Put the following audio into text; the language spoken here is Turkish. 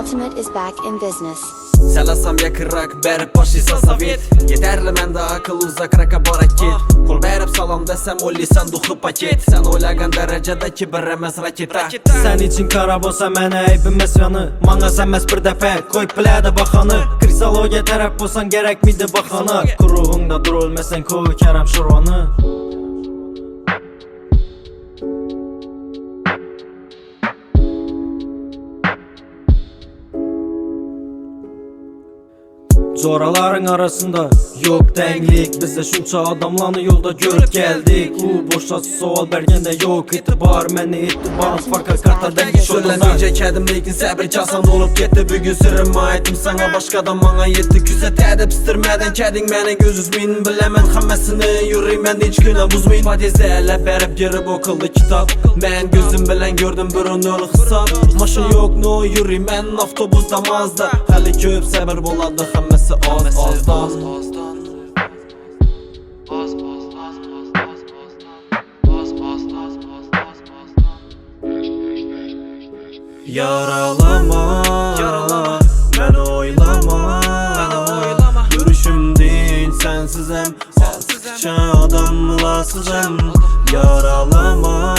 Ultimate is back in business. Selasam yakırak berip başıysa sovet. Yeterli mende akıl uzak raka barak git. Kul berip salam desem o lisan duhu paket. Sen oylagan derecede kibir emez raketa. Sen için kara bolsa mənə eybimiz yanı. Manga sənməz bir dəfə koyup bilədi baxanı. Krisologiya tərəf bolsan gerek miydi baxanı. Kuruğunda dur olmasan koy kərəm şurvanı. Zoraların arasında yok denklik. Bizde şunca adamlarını yolda görüp geldik. Bu boşa sual bergende yok itibar. Məni itibarım fakat karta dengi Şöyle nice kedim lekin sabır casan olup gitti. Bugün sırrım aitim sana başkadan bana yetti. Küse tədib istirmeden kedin məni göz üzmeyin. Bilemem hammesini yürüyüm ben hiç güne buzmayın. Fadizələ berip girip okuldu kitap. Ben gözüm bilen gördüm bir önlü hesap. Maşın yok no yürüyüm ben avtobusda mazda. Hali köp sabır boladı hammesi azdan. Yaralama, ben oylama. Görüşüm değil sensizim. Azıcık adamlasızım. Yaralama.